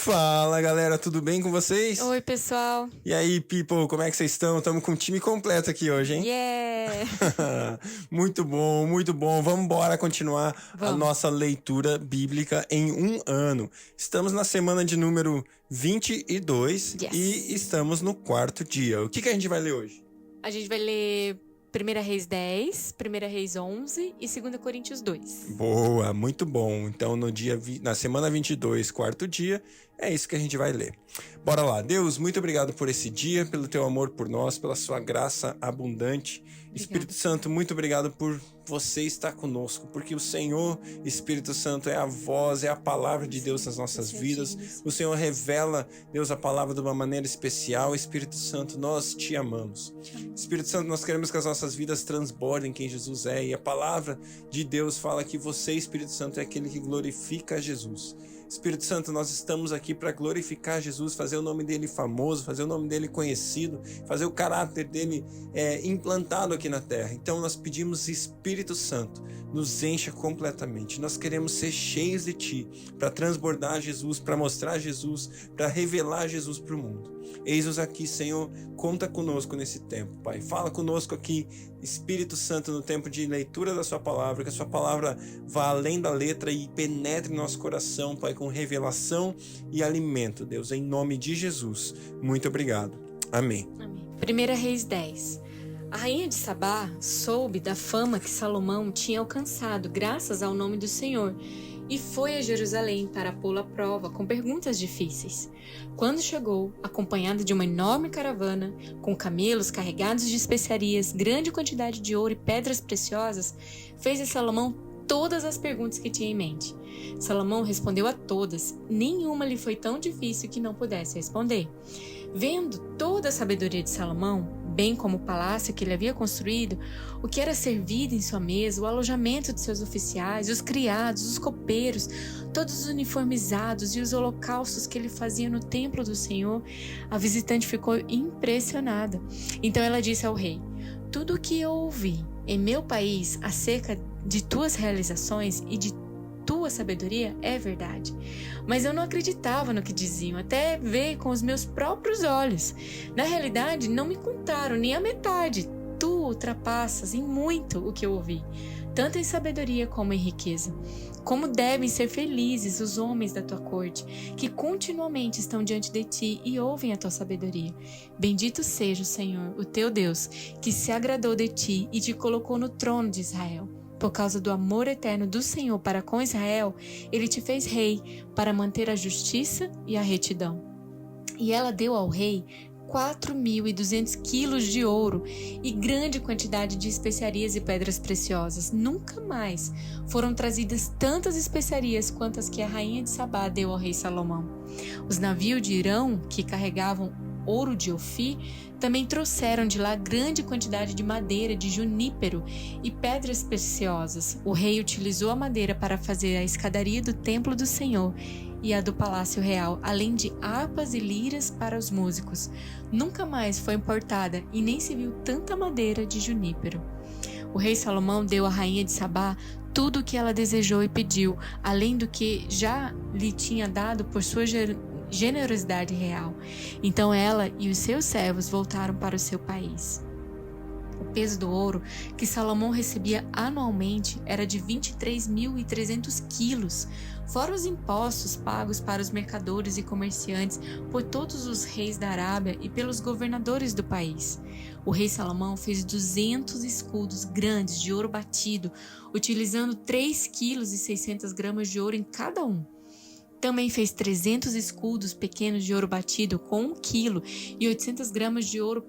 Fala galera, tudo bem com vocês? Oi, pessoal. E aí, people, como é que vocês estão? Estamos com o time completo aqui hoje, hein? Yeah! Muito bom, muito bom. Vamos embora continuar a nossa leitura bíblica em um ano. Estamos na semana de número 22 e estamos no quarto dia. O que a gente vai ler hoje? A gente vai ler 1 Reis 10, 1 Reis 11 e 2 Coríntios 2. Boa, muito bom. Então, na semana 22, quarto dia, é isso que a gente vai ler. Bora lá. Deus, muito obrigado por esse dia, pelo teu amor por nós, pela sua graça abundante. Espírito Santo, muito obrigado por você estar conosco, porque o Senhor, Espírito Santo, é a voz, é a palavra de Deus nas nossas vidas. O Senhor revela, Deus, a palavra de uma maneira especial. Espírito Santo, nós te amamos. Espírito Santo, nós queremos que as nossas vidas transbordem quem Jesus é, e a palavra de Deus fala que você, Espírito Santo, é aquele que glorifica a Jesus. Espírito Santo, nós estamos aqui para glorificar Jesus, fazer o nome dele famoso, fazer o nome dele conhecido, fazer o caráter dele implantado aqui na terra. Então nós pedimos, Espírito Santo, nos encha completamente. Nós queremos ser cheios de ti, para transbordar Jesus, para mostrar Jesus, para revelar Jesus para o mundo. Eis-nos aqui, Senhor, conta conosco nesse tempo, Pai. Fala conosco aqui, Espírito Santo, no tempo de leitura da sua palavra, que a sua palavra vá além da letra e penetre no nosso coração, Pai, com revelação e alimento, Deus, em nome de Jesus. Muito obrigado. Amém. 1 Reis 10. A rainha de Sabá soube da fama que Salomão tinha alcançado graças ao nome do Senhor e foi a Jerusalém para pô-lo à prova com perguntas difíceis. Quando chegou, acompanhada de uma enorme caravana, com camelos carregados de especiarias, grande quantidade de ouro e pedras preciosas, fez a Salomão todas as perguntas que tinha em mente. Salomão respondeu a todas, nenhuma lhe foi tão difícil que não pudesse responder. Vendo toda a sabedoria de Salomão, bem como o palácio que ele havia construído, o que era servido em sua mesa, o alojamento de seus oficiais, os criados, os copeiros, todos os uniformizados e os holocaustos que ele fazia no templo do Senhor, a visitante ficou impressionada. Então ela disse ao rei: tudo o que eu ouvi em meu país acerca de tuas realizações e de tua sabedoria é verdade. Mas eu não acreditava no que diziam, até ver com os meus próprios olhos. Na realidade, não me contaram nem a metade. Tu ultrapassas em muito o que eu ouvi, tanto em sabedoria como em riqueza. Como devem ser felizes os homens da tua corte, que continuamente estão diante de ti e ouvem a tua sabedoria. Bendito seja o Senhor, o teu Deus, que se agradou de ti e te colocou no trono de Israel. Por causa do amor eterno do Senhor para com Israel, ele te fez rei para manter a justiça e a retidão. E ela deu ao rei 4.200 quilos de ouro e grande quantidade de especiarias e pedras preciosas. Nunca mais foram trazidas tantas especiarias quantas que a rainha de Sabá deu ao rei Salomão. Os navios de Irão, que carregavam ouro de Ofir, também trouxeram de lá grande quantidade de madeira de junípero e pedras preciosas. O rei utilizou a madeira para fazer a escadaria do templo do Senhor e a do palácio real, além de harpas e liras para os músicos. Nunca mais foi importada e nem se viu tanta madeira de junípero. O rei Salomão deu à rainha de Sabá tudo o que ela desejou e pediu, além do que já lhe tinha dado por sua generosidade real. Então ela e os seus servos voltaram para o seu país. O peso do ouro que Salomão recebia anualmente era de 23.300 quilos, fora os impostos pagos para os mercadores e comerciantes por todos os reis da Arábia e pelos governadores do país. O rei Salomão fez 200 escudos grandes de ouro batido, utilizando 3,6 kg de ouro em cada um. Também fez 300 escudos pequenos de ouro batido com 1 quilo e 800 gramas de ouro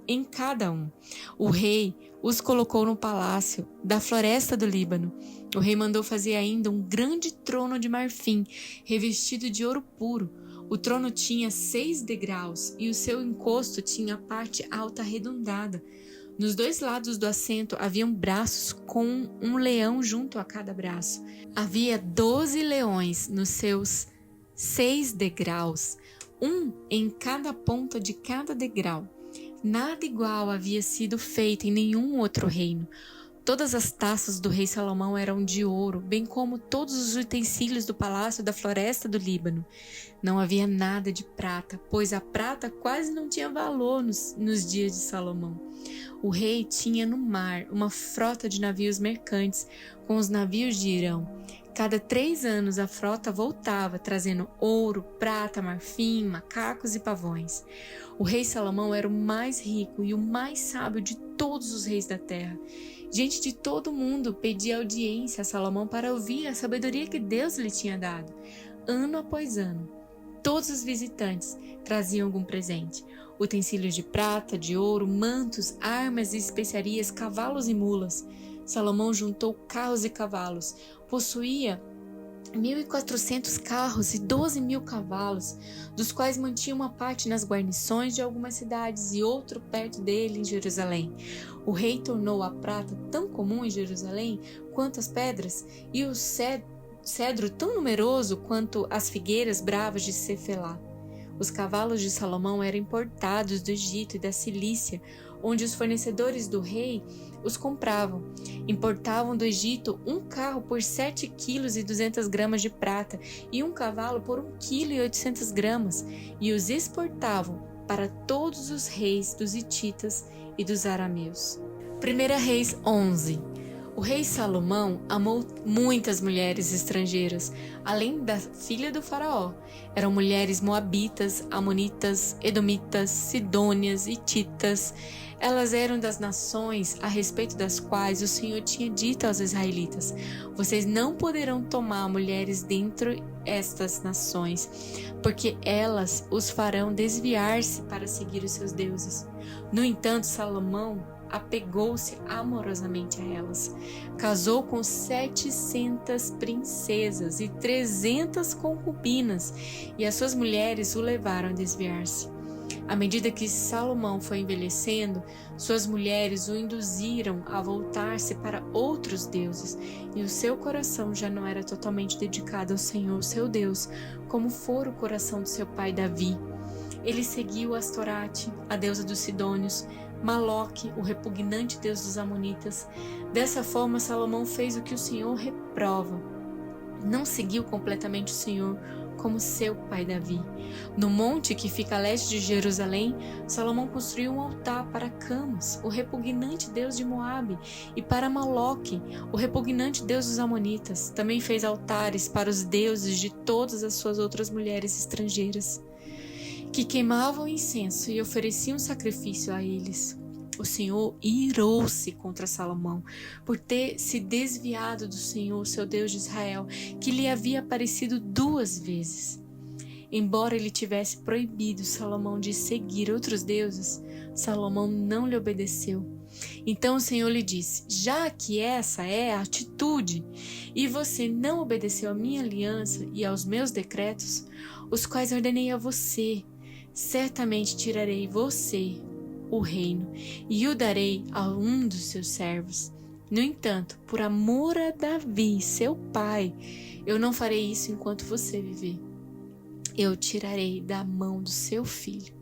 em cada um. O rei os colocou no palácio da floresta do Líbano. O rei mandou fazer ainda um grande trono de marfim, revestido de ouro puro. O trono tinha 6 degraus e o seu encosto tinha a parte alta arredondada. Nos 2 lados do assento haviam braços com um leão junto a cada braço. Havia 12 leões nos seus 6 degraus, um em cada ponta de cada degrau. Nada igual havia sido feito em nenhum outro reino. Todas as taças do rei Salomão eram de ouro, bem como todos os utensílios do palácio da floresta do Líbano. Não havia nada de prata, pois a prata quase não tinha valor nos dias de Salomão. O rei tinha no mar uma frota de navios mercantes com os navios de Irão. Cada 3 anos a frota voltava, trazendo ouro, prata, marfim, macacos e pavões. O rei Salomão era o mais rico e o mais sábio de todos os reis da terra. Gente de todo mundo pedia audiência a Salomão para ouvir a sabedoria que Deus lhe tinha dado. Ano após ano, todos os visitantes traziam algum presente. Utensílios de prata, de ouro, mantos, armas e especiarias, cavalos e mulas. Salomão juntou carros e cavalos. Possuía 1.400 carros e 12.000 cavalos, dos quais mantinha uma parte nas guarnições de algumas cidades e outro perto dele em Jerusalém. O rei tornou a prata tão comum em Jerusalém quanto as pedras, e o cedro tão numeroso quanto as figueiras bravas de Cefelá. Os cavalos de Salomão eram importados do Egito e da Cilícia, onde os fornecedores do rei os compravam. Importavam do Egito um carro por 7,2 kg de prata e um cavalo por 1,8 kg, e os exportavam para todos os reis dos hititas e dos arameus. 1 Reis 11. O rei Salomão amou muitas mulheres estrangeiras, além da filha do faraó. Eram mulheres moabitas, amonitas, edomitas, sidônias, hititas. Elas eram das nações a respeito das quais o Senhor tinha dito aos israelitas: vocês não poderão tomar mulheres dentre estas nações, porque elas os farão desviar-se para seguir os seus deuses. No entanto, Salomão apegou-se amorosamente a elas. Casou com 700 princesas e 300 concubinas, e as suas mulheres o levaram a desviar-se. À medida que Salomão foi envelhecendo, suas mulheres o induziram a voltar-se para outros deuses, e o seu coração já não era totalmente dedicado ao Senhor, seu Deus, como fora o coração do seu pai Davi. Ele seguiu Astorate, a deusa dos Sidônios, Maloque, o repugnante deus dos Amonitas. Dessa forma, Salomão fez o que o Senhor reprova. Não seguiu completamente o Senhor, como seu pai Davi. No monte que fica a leste de Jerusalém, Salomão construiu um altar para Camas, o repugnante deus de Moabe, e para Maloque, o repugnante deus dos Amonitas. Também fez altares para os deuses de todas as suas outras mulheres estrangeiras, que queimavam incenso e ofereciam sacrifício a eles. O Senhor irou-se contra Salomão por ter se desviado do Senhor, seu Deus de Israel, que lhe havia aparecido 2 vezes. Embora ele tivesse proibido Salomão de seguir outros deuses, Salomão não lhe obedeceu. Então o Senhor lhe disse: já que essa é a atitude, e você não obedeceu à minha aliança e aos meus decretos, os quais ordenei a você, certamente tirarei você o reino e o darei a um dos seus servos. No entanto, por amor a Davi, seu pai, eu não farei isso enquanto você viver. Eu o tirarei da mão do seu filho,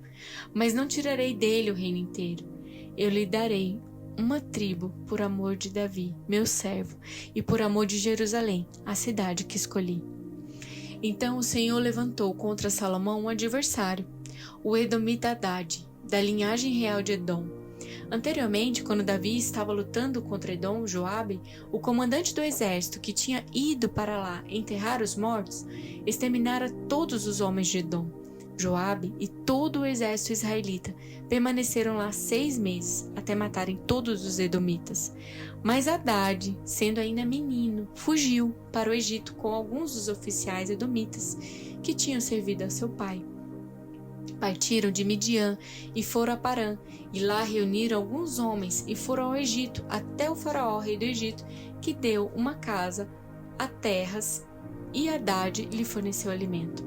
mas não tirarei dele o reino inteiro. Eu lhe darei uma tribo por amor de Davi, meu servo, e por amor de Jerusalém, a cidade que escolhi. Então o Senhor levantou contra Salomão um adversário, o edomita Hadade, da linhagem real de Edom. Anteriormente, quando Davi estava lutando contra Edom, Joabe, o comandante do exército que tinha ido para lá enterrar os mortos, exterminara todos os homens de Edom. Joabe e todo o exército israelita permaneceram lá 6 meses, até matarem todos os edomitas. Mas Hadade, sendo ainda menino, fugiu para o Egito com alguns dos oficiais edomitas que tinham servido a seu pai. Partiram de Midian e foram a Parã, e lá reuniram alguns homens e foram ao Egito, até o faraó, rei do Egito, que deu uma casa a terras, e Hadade lhe forneceu alimento.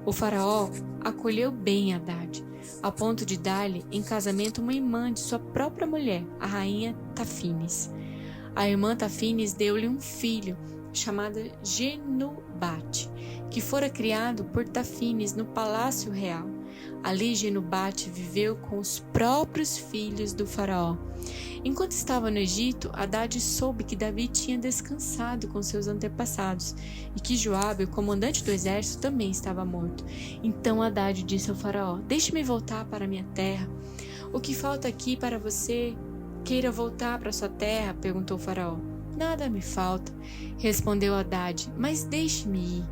O faraó acolheu bem Hadade, a ponto de dar-lhe em casamento uma irmã de sua própria mulher, a rainha Tafines. A irmã Tafines deu-lhe um filho, chamado Genubate, que fora criado por Tafines no palácio real. Ali Genubate viveu com os próprios filhos do faraó. Enquanto estava no Egito, Hadad soube que Davi tinha descansado com seus antepassados e que Joabe, o comandante do exército, também estava morto. Então Hadad disse ao faraó: "Deixe-me voltar para minha terra. O que falta aqui para você queira voltar para sua terra?" perguntou o faraó. "Nada me falta", respondeu Hadad, "mas deixe-me ir."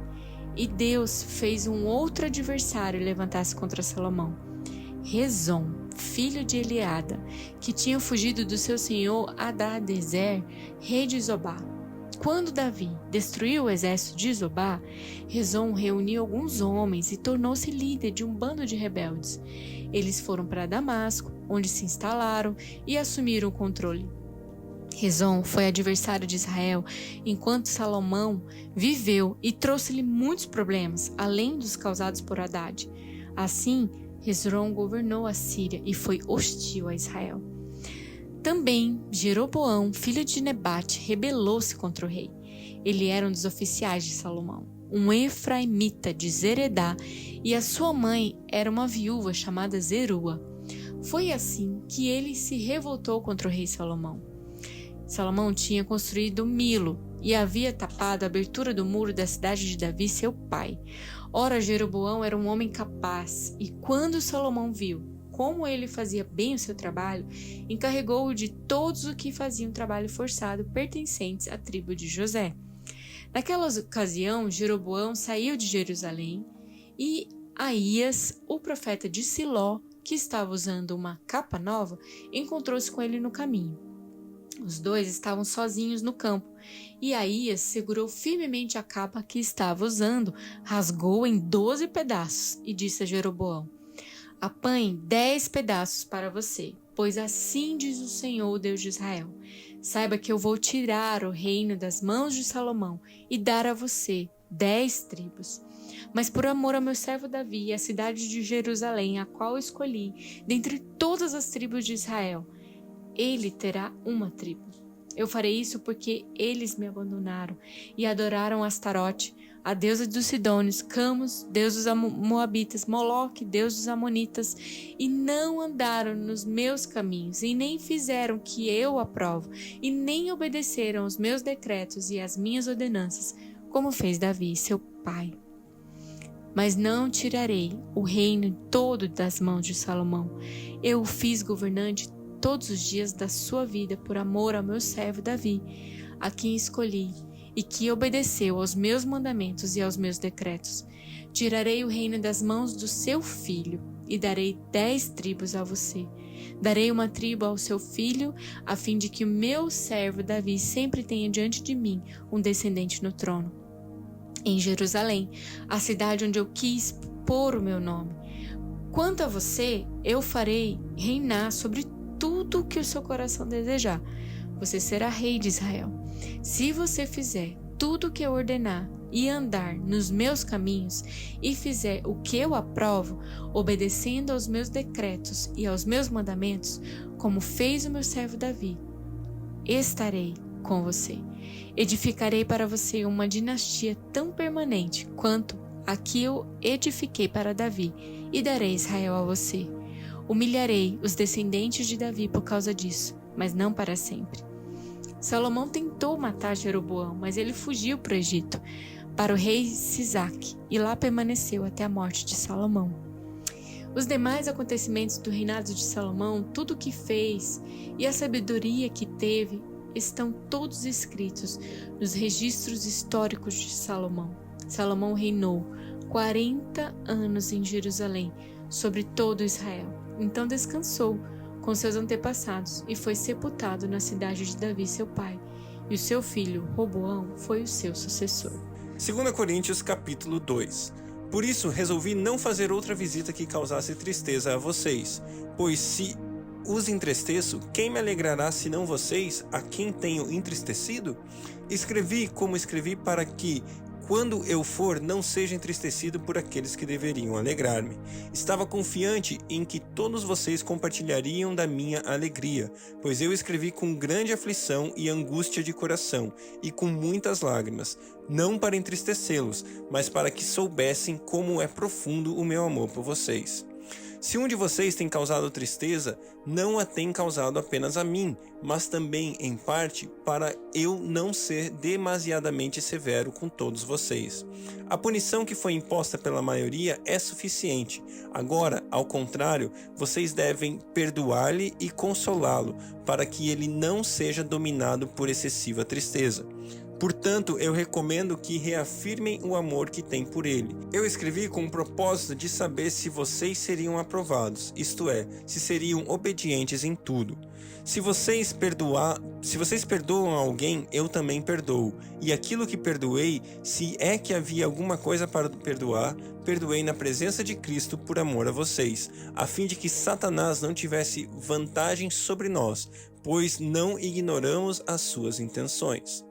E Deus fez um outro adversário levantar-se contra Salomão, Rezon, filho de Eliada, que tinha fugido do seu senhor Hadadezer, rei de Zobá. Quando Davi destruiu o exército de Zobá, Rezon reuniu alguns homens e tornou-se líder de um bando de rebeldes. Eles foram para Damasco, onde se instalaram e assumiram o controle. Rezon foi adversário de Israel enquanto Salomão viveu e trouxe-lhe muitos problemas, além dos causados por Hadad. Assim, Rezon governou a Síria e foi hostil a Israel. Também Jeroboão, filho de Nebate, rebelou-se contra o rei. Ele era um dos oficiais de Salomão, um efraimita de Zeredá, e a sua mãe era uma viúva chamada Zerua. Foi assim que ele se revoltou contra o rei Salomão. Salomão tinha construído Milo e havia tapado a abertura do muro da cidade de Davi, seu pai. Ora, Jeroboão era um homem capaz, e quando Salomão viu como ele fazia bem o seu trabalho, encarregou-o de todos os que faziam trabalho forçado pertencentes à tribo de José. Naquela ocasião, Jeroboão saiu de Jerusalém e Aías, o profeta de Siló, que estava usando uma capa nova, encontrou-se com ele no caminho. Os dois estavam sozinhos no campo, e Aías segurou firmemente a capa que estava usando, rasgou em 12 pedaços e disse a Jeroboão: "Apanhe 10 pedaços para você, pois assim diz o Senhor, Deus de Israel. Saiba que eu vou tirar o reino das mãos de Salomão e dar a você 10 tribos. Mas por amor ao meu servo Davi e à cidade de Jerusalém, a qual escolhi, dentre todas as tribos de Israel, ele terá uma tribo. Eu farei isso porque eles me abandonaram e adoraram Astarote, a deusa dos Sidônios, Camos, deus dos Moabitas, Moloque, deus dos Amonitas, e não andaram nos meus caminhos, e nem fizeram o que eu aprovo, e nem obedeceram aos meus decretos e às minhas ordenanças, como fez Davi, seu pai. Mas não tirarei o reino todo das mãos de Salomão. Eu o fiz governante todos os dias da sua vida por amor ao meu servo Davi, a quem escolhi, e que obedeceu aos meus mandamentos e aos meus decretos. Tirarei o reino das mãos do seu filho e darei 10 tribos a você. Darei uma tribo ao seu filho, a fim de que o meu servo Davi sempre tenha diante de mim um descendente no trono. Em Jerusalém, a cidade onde eu quis pôr o meu nome. Quanto a você, eu farei reinar sobre tudo o que o seu coração desejar. Você será rei de Israel. Se você fizer tudo o que eu ordenar e andar nos meus caminhos e fizer o que eu aprovo, obedecendo aos meus decretos e aos meus mandamentos, como fez o meu servo Davi, estarei com você. Edificarei para você uma dinastia tão permanente quanto a que eu edifiquei para Davi, e darei Israel a você. Humilharei os descendentes de Davi por causa disso, mas não para sempre. Salomão tentou matar Jeroboão, mas ele fugiu para o Egito, para o rei Sisaque, e lá permaneceu até a morte de Salomão. Os demais acontecimentos do reinado de Salomão, tudo o que fez e a sabedoria que teve, estão todos escritos nos registros históricos de Salomão. Salomão reinou 40 anos em Jerusalém, sobre todo Israel. Então descansou com seus antepassados e foi sepultado na cidade de Davi, seu pai, e o seu filho Roboão foi o seu sucessor. 2 Coríntios capítulo 2. Por isso resolvi não fazer outra visita que causasse tristeza a vocês, pois se os entristeço, quem me alegrará senão vocês, a quem tenho entristecido? Escrevi como escrevi para que, quando eu for, não seja entristecido por aqueles que deveriam alegrar-me. Estava confiante em que todos vocês compartilhariam da minha alegria, pois eu escrevi com grande aflição e angústia de coração, e com muitas lágrimas, não para entristecê-los, mas para que soubessem como é profundo o meu amor por vocês. Se um de vocês tem causado tristeza, não a tem causado apenas a mim, mas também, em parte, para eu não ser demasiadamente severo com todos vocês. A punição que foi imposta pela maioria é suficiente. Agora, ao contrário, vocês devem perdoar-lhe e consolá-lo, para que ele não seja dominado por excessiva tristeza. Portanto, eu recomendo que reafirmem o amor que têm por ele. Eu escrevi com o propósito de saber se vocês seriam aprovados, isto é, se seriam obedientes em tudo. Se vocês perdoam alguém, eu também perdoo. E aquilo que perdoei, se é que havia alguma coisa para perdoar, perdoei na presença de Cristo por amor a vocês, a fim de que Satanás não tivesse vantagem sobre nós, pois não ignoramos as suas intenções.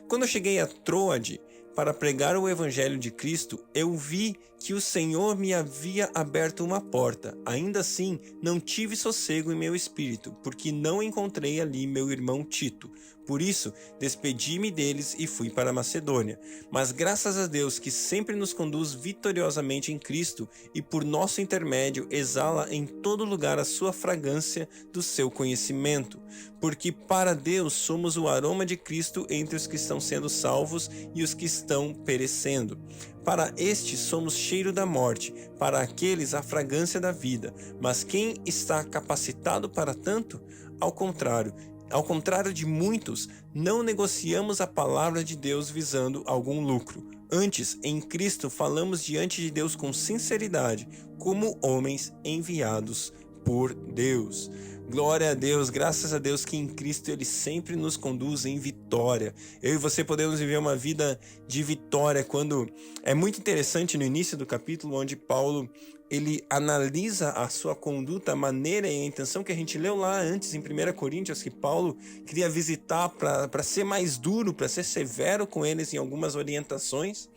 Quando eu cheguei a Troade para pregar o Evangelho de Cristo, eu vi que o Senhor me havia aberto uma porta. Ainda assim, não tive sossego em meu espírito, porque não encontrei ali meu irmão Tito. Por isso, despedi-me deles e fui para a Macedônia. Mas graças a Deus que sempre nos conduz vitoriosamente em Cristo e por nosso intermédio exala em todo lugar a sua fragrância do seu conhecimento. Porque para Deus somos o aroma de Cristo entre os que estão sendo salvos e os que estão perecendo. Para estes somos cheiro da morte, para aqueles a fragrância da vida. Mas quem está capacitado para tanto? Ao contrário de muitos, não negociamos a palavra de Deus visando algum lucro. Antes, em Cristo, falamos diante de Deus com sinceridade, como homens enviados por Deus. Glória a Deus, graças a Deus que em Cristo Ele sempre nos conduz em vitória. Eu e você podemos viver uma vida de vitória quando... É muito interessante no início do capítulo onde Paulo ele analisa a sua conduta, a maneira e a intenção que a gente leu lá antes em 1 Coríntios, que Paulo queria visitar para ser mais duro, para ser severo com eles em algumas orientações.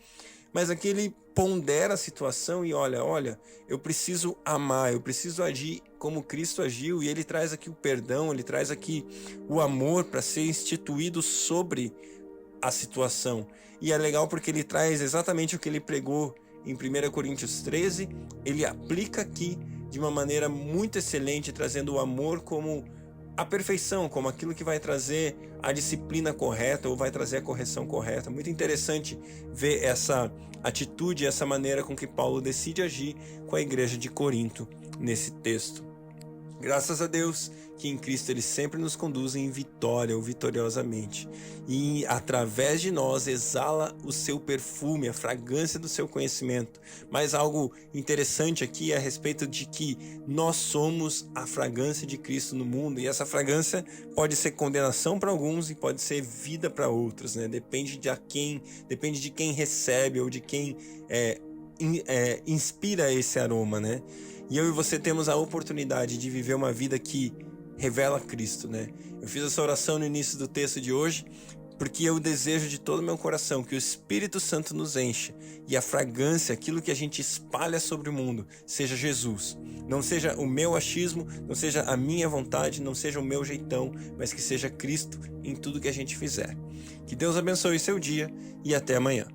Mas aqui ele pondera a situação e olha, eu preciso amar, eu preciso agir como Cristo agiu, e ele traz aqui o perdão, ele traz aqui o amor para ser instituído sobre a situação. E é legal porque ele traz exatamente o que ele pregou em 1 Coríntios 13, ele aplica aqui de uma maneira muito excelente, trazendo o amor como a perfeição, como aquilo que vai trazer a disciplina correta ou vai trazer a correção correta. Muito interessante ver essa atitude, essa maneira com que Paulo decide agir com a igreja de Corinto nesse texto. Graças a Deus que em Cristo Ele sempre nos conduz em vitória ou vitoriosamente. E através de nós exala o seu perfume, a fragrância do seu conhecimento. Mas algo interessante aqui é a respeito de que nós somos a fragrância de Cristo no mundo. E essa fragrância pode ser condenação para alguns e pode ser vida para outros, né? Depende de quem recebe ou de quem inspira esse aroma, né? E eu e você temos a oportunidade de viver uma vida que revela Cristo, né? Eu fiz essa oração no início do texto de hoje, porque eu desejo de todo o meu coração que o Espírito Santo nos encha e a fragrância, aquilo que a gente espalha sobre o mundo, seja Jesus. Não seja o meu achismo, não seja a minha vontade, não seja o meu jeitão, mas que seja Cristo em tudo que a gente fizer. Que Deus abençoe seu dia e até amanhã.